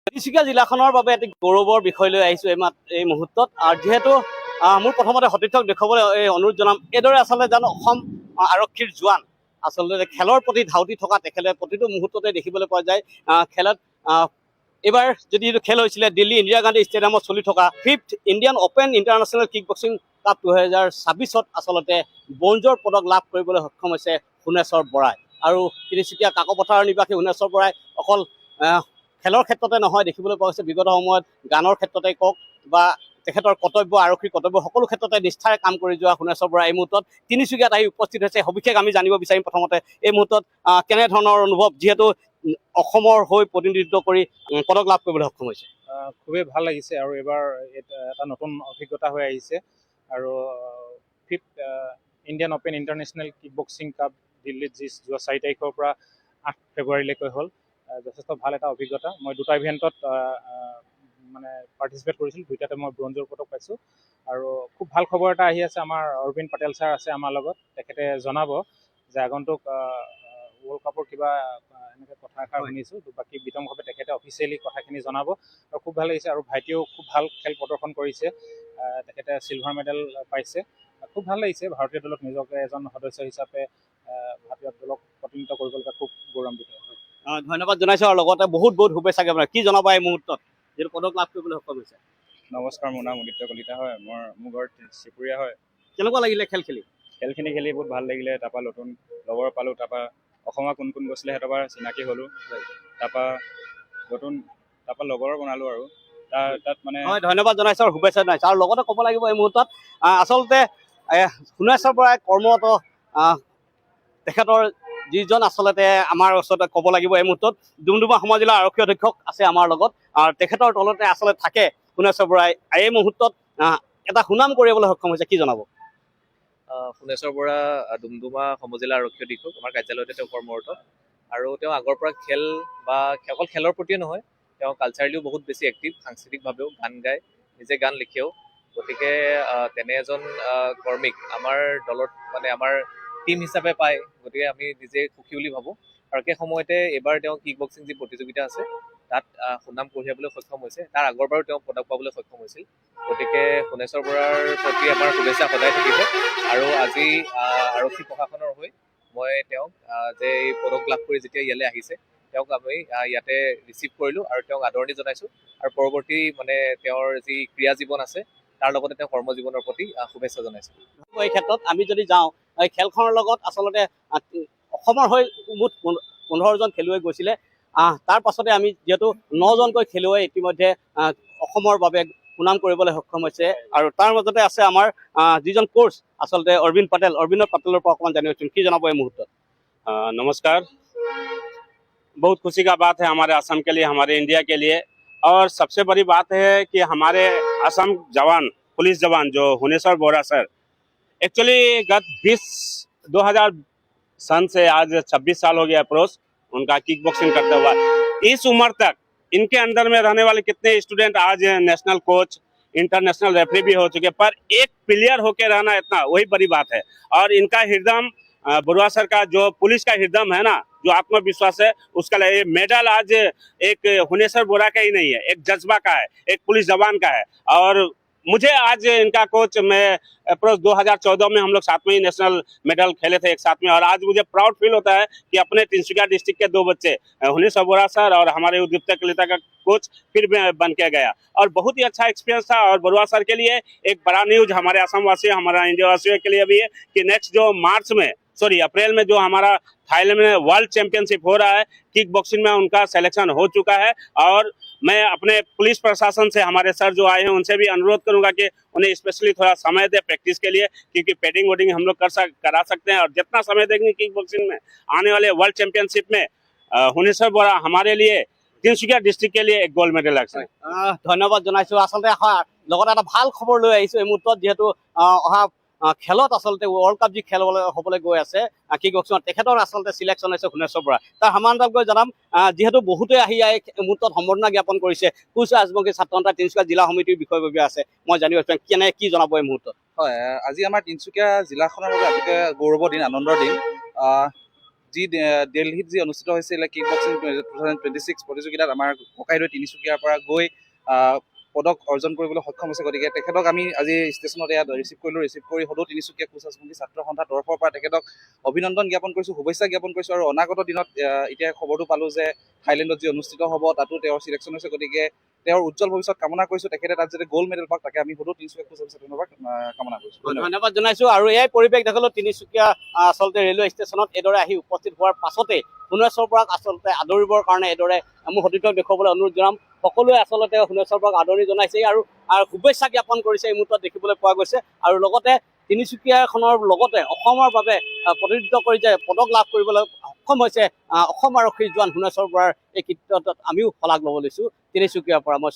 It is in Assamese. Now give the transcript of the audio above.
তিনিচুকীয়া জিলাখনৰ বাবে এটি গৌৰৱৰ বিষয় লৈ আহিছোঁ এই মুহূৰ্তত। আৰু যিহেতু মোৰ প্ৰথমতে সতীৰ্থক দেখুৱাবলৈ অনুৰোধ জনাম, এইদৰে আচলতে জানো অসম আৰক্ষীৰ জোৱান আচলতে খেলৰ প্ৰতি ধাউতি থকা তেখেতে প্ৰতিটো মুহূৰ্ততে দেখিবলৈ পোৱা যায়। খেলত এইবাৰ যদি খেল হৈছিলে দিল্লী ইন্দিৰা গান্ধী ষ্টেডিয়ামত চলি থকা 5th Indian open international kick boxing cup 2026ত আচলতে ব্ৰঞ্জৰ পদক লাভ কৰিবলৈ সক্ষম হৈছে সোণেশ্বৰ বৰাই। আৰু তিনিচুকীয়া কাকপথাৰৰ নিবাসী সোণেশ্বৰ বৰাই অকল খেলৰ ক্ষেত্ৰতে নহয়, দেখিবলৈ পোৱা গৈছে বিগত সময়ত গানৰ ক্ষেত্ৰতে কওক বা তেখেতৰ কৰ্তব্য আৰক্ষীৰ কৰ্তব্য সকলো ক্ষেত্ৰতে নিষ্ঠাৰে কাম কৰি যোৱা সোণেশ্বৰ বৰাই এই মুহূৰ্তত তিনিচুকীয়াত আহি উপস্থিত হৈছে। সবিশেষ আমি জানিব বিচাৰিম প্ৰথমতে এই মুহূৰ্তত কেনেধৰণৰ অনুভৱ, যিহেতু অসমৰ হৈ প্ৰতিনিধিত্ব কৰি পদক লাভ কৰিবলৈ সক্ষম হৈছে। খুবেই ভাল লাগিছে আৰু এবাৰ এটা নতুন অভিজ্ঞতা হৈ আহিছে। আৰু 5th Indian open international kick boxing cup দিল্লীত যোৱা 4 তাৰিখৰ পৰা 8 ফেব্ৰুৱাৰীলৈকে হ'ল। যথেষ্ট ভাল এটা অভিজ্ঞতা। মই দুটা ইভেণ্টত মানে পাৰ্টিচিপেট কৰিছিলোঁ, দুইটাতে মই ব্ৰঞ্জৰ পদক পাইছোঁ। আৰু খুব ভাল খবৰ এটা আহি আছে, আমাৰ অৰবিন্দ পাটেল ছাৰ আছে আমাৰ লগত, তেখেতে জনাব যে আগন্তুক ৱৰ্ল্ড কাপৰ কিবা এনেকৈ কথা এষাৰ শুনিছোঁ, বাকী বিতংভাৱে তেখেতে অফিচিয়েলি কথাখিনি জনাব। আৰু খুব ভাল লাগিছে। আৰু ভাইটিয়েও খুব ভাল খেল প্ৰদৰ্শন কৰিছে, তেখেতে চিলভাৰ মেডেল পাইছে। খুব ভাল লাগিছে। ভাৰতীয় দলত নিজকে এজন সদস্য হিচাপে ভাৰতীয় দলক প্ৰতিনিধিত্ব কৰিবলৈ খুব গৌৰৱান্বিত। ধন্যবাদ জনাইছোঁ আৰু লগতে বহুত বহুত শুভেচ্ছা জ্ঞাপন। কি জনাবা এই মুহূৰ্তত যিটো পদক লাভ কৰিবলৈ সক্ষম হৈছে? নমস্কাৰ, মোৰ নাম উদিত্য কলিতা হয়, মোৰ ঘৰ চিপুৰীয়া হয়। কেনেকুৱা লাগিলে খেলখিনি খেলি বহুত ভাল লাগিলে। তাৰপৰা নতুন লগৰ পালোঁ, তাৰপৰা অসমৰ কোন কোন গৈছিলে সিহঁতৰ পৰা চিনাকি হ'লোঁ, তাৰপৰা লগৰ বনালোঁ আৰু তাত মানে হয়। ধন্যবাদ জনাইছোঁ আৰু শুভেচ্ছা জনাইছোঁ। আৰু লগতে ক'ব লাগিব এই মুহূৰ্তত আচলতে সোণেশ্বৰ বৰাই কৰ্মৰত তেখেতৰ যিজন আচলতে আমাৰ ওচৰতে ক'ব লাগিব এই মুহূৰ্তত ডুমডুমা সমাজ জিলাৰ আৰক্ষী অধীক্ষক আছে আমাৰ লগত, আৰু তেখেতৰ তলতে আচলতে থাকে সোণেশ্বৰ বৰাই। এই মুহূৰ্তত এটা সুনাম কৰিবলৈ সক্ষম হৈছে, কি জনাব? সোণেশ্বৰ বৰা ডুমডুমা সমজিলা আৰক্ষী অধীক্ষক, আমাৰ কাৰ্যালয়তে তেওঁ কৰ্মৰত। আৰু তেওঁ আগৰ পৰা খেল বা অকল খেলৰ প্ৰতিয়ে নহয়, তেওঁ কালচাৰেলিও বহুত বেছি এক্টিভ, সাংস্কৃতিকভাৱেও গান গায়, নিজে গান লিখেও। গতিকে তেনে এজন কৰ্মীক আমাৰ দলত মানে আমাৰ টিম হিচাপে পায়, গতিকে আমি নিজে সুখী বুলি ভাবোঁ। আৰু সেই সময়তে এইবাৰ তেওঁ কিক বক্সিং যি প্ৰতিযোগিতা আছে তাত সুনাম কঢ়িয়াবলৈ সক্ষম হৈছে। তাৰ আগৰবাৰো তেওঁ পদক পাবলৈ সক্ষম হৈছিল। গতিকে সোণেশ্বৰ বৰাৰ প্ৰতি আমাৰ শুভেচ্ছা সদায় থাকিব। আৰু আজি আৰক্ষী প্ৰশাসনৰ হৈ মই তেওঁক যে এই পদক লাভ কৰি যেতিয়া ইয়ালৈ আহিছে, তেওঁক আমি ইয়াতে ৰিচিভ কৰিলোঁ আৰু তেওঁক আদৰণি জনাইছোঁ। আৰু পৰৱৰ্তী মানে তেওঁৰ যি ক্ৰীড়া জীৱন আছে তাৰ লগতে তেওঁ কৰ্মজীৱনৰ প্ৰতি শুভেচ্ছা জনাইছোঁ। এই ক্ষেত্ৰত আমি যদি যাওঁ, এই খেলখনৰ লগত আচলতে অসমৰ হৈ মুঠ 15জন খেলুৱৈ গৈছিলে। তাৰ পাছতে আমি যিহেতু 9জনকৈ খেলুৱৈ ইতিমধ্যে অসমৰ বাবে সুনাম কৰিবলৈ সক্ষম হৈছে। আৰু তাৰ মাজতে আছে আমাৰ যিজন কোচ আচলতে অৰবিন্দ পাটেলৰ পৰা অকণমান জানিব বিচাৰিম, কি জনাব এই মুহূৰ্তত? नमस्कार। बहुत खुशी का बात है हमारे असम के लिए, हमारे इंडिया के लिए। और सबसे बड़ी बात है कि हमारे असम जवान, पुलिस जवान जो हुनेश्वर बोरा सर, एक्चुअली गत 2000 सन से आज 26 साल हो गया अप्रोच उनका किक बॉक्सिंग करते हुआ। इस उम्र तक इनके अंदर में रहने वाले कितने स्टूडेंट आज नेशनल कोच, इंटरनेशनल रेफरी भी हो चुके, पर एक प्लेयर होके रहना इतना वही बड़ी बात है। और इनका हृदय बरुआ सर का जो पुलिस का हृदय है ना, जो आत्मविश्वास है, उसका लिए मेडल आज एक हुनेश्वर बोरा का ही नहीं है, एक जज्बा का है, एक पुलिस जवान का है। और मुझे आज इनका कोच, मैं अप्रोच 2014 में हम लोग साथ में ही नेशनल मेडल खेले थे एक साथ में। और आज मुझे प्राउड फील होता है कि अपने तिनसुकिया डिस्ट्रिक्ट के 2 बच्चे हुनेश्वर बोरा सर और हमारे उद्युक्त कलिता का कोच फिर बन के गया। और बहुत ही अच्छा एक्सपीरियंस था। और बरुआ सर के लिए एक बड़ा न्यूज हमारे असम वासियों, हमारा इंडिया वासियों के लिए भी है कि नेक्स्ट जो अप्रैल में जो हमारा थाईलैंड में वर्ल्ड चैंपियनशिप हो रहा है किक बॉक्सिंग में, उनका सिलेक्शन हो चुका है। और मैं अपने पुलिस प्रशासन से, हमारे सर जो आए हैं उनसे भी अनुरोध करूंगा कि उन्हें स्पेशली थोड़ा समय दे प्रैक्टिस के लिए, क्योंकि पेडिंग वोडिंग हम लोग करा सकते हैं। और जितना समय देंगे किक बॉक्सिंग में आने वाले वर्ल्ड चैंपियनशिप में हुनेश्वर बोरा हमारे लिए তিনিচুকীয়া ডিস্ট্রিক্ট के लिए एक गोल्ड मेडल লাগছে। ধন্যবাদ জনাইছোঁ। আচলতে লগতে এটা ভাল খবৰ লৈ আহিছোঁ এই মুহূৰ্তত, যিহেতু অহা খেলত আচলতে ৱৰ্ল্ড কাপ যি খেল হ'বলৈ গৈ আছে কিক বক্সিঙত, তেখেতৰ আচলতে চিলেকশ্যন হৈছে সোণেশ্বৰ বৰা। তাৰ সমান্তৰালকৈ জনাম, যিহেতু বহুতে আহি এই মুহূৰ্তত সম্বৰ্ধনা জ্ঞাপন কৰিছে, কোচ ৰাজবংশী ছাত্ৰ সন্থা তিনিচুকীয়া জিলা সমিতিৰ বিষয়ববীয়া আছে, মই জানিব বিচাৰিম কি জনাব এই মুহূৰ্তত? হয়, আজি আমাৰ তিনিচুকীয়া জিলাখনৰ বাবে আটাইতকৈ গৌৰৱৰ দিন, আনন্দৰ দিন। যি দিল্লীত যি অনুষ্ঠিত হৈছিল কিক বক্সিং 2026 প্ৰতিযোগিতাত আমাৰ ককাইদেউ তিনিচুকীয়াৰ পৰা গৈ পদক অৰ্জন কৰিবলৈ সক্ষম হৈছে। গতিকে তেখেতক আমি আজি ষ্টেচনত ইয়াত ৰিচিভ কৰিলোঁ। ৰিচিভ কৰি সদৌ তিনিচুকীয়া কোচাছমুখী ছাত্ৰ সন্থাৰ তৰফৰ পৰা তেখেতক অভিনন্দন জ্ঞাপন কৰিছোঁ, শুভেচ্ছা জ্ঞাপন কৰিছোঁ। আৰু অনাগত দিনত এতিয়া খবৰটো পালোঁ যে থাইলেণ্ডত যি অনুষ্ঠিত হ'ব তাতো তেওঁৰ চিলেকশ্যন হৈছে। গতিকে তেওঁৰ উজ্জ্বল ভৱিষ্যত কামনা কৰিছোঁ। তেখেতে তাত যাতে গ'ল্ড মেডেল পাওক তাকে আমি সদৌ তিনিচুকীয়া কোচাছমুখী ছাত্ৰ সন্থাৰ পৰা কামনা কৰিছোঁ। ধন্যবাদ জনাইছো। আৰু এয়াই পৰিৱেশ দেখালো তিনিচুকীয়া আচলতে ৰেলৱে ষ্টেচনত এইদৰে আহি উপস্থিত হোৱাৰ পাছতে সোণেশ্বৰ বৰাক আচলতে আদৰিবৰ কাৰণে এইদৰে মোৰ সতীৰ্থক দেখুৱাবলৈ অনুৰোধ জনাম। সকলোৱে আচলতে সোণেশ্বৰ বৰাক আদৰণি জনাইছে আৰু শুভেচ্ছা জ্ঞাপন কৰিছে এই মুহূৰ্তত দেখিবলৈ পোৱা গৈছে। আৰু লগতে তিনিচুকীয়াখনৰ লগতে অসমৰ বাবে প্ৰতিনিধিত্ব কৰি যে পদক লাভ কৰিবলৈ সক্ষম হৈছে অসম আৰক্ষীৰ জোৱান সোণেশ্বৰ বৰাৰ এই কৃতিত্বত আমিও শলাগ ল'ব লৈছোঁ। তিনিচুকীয়াৰ পৰা মই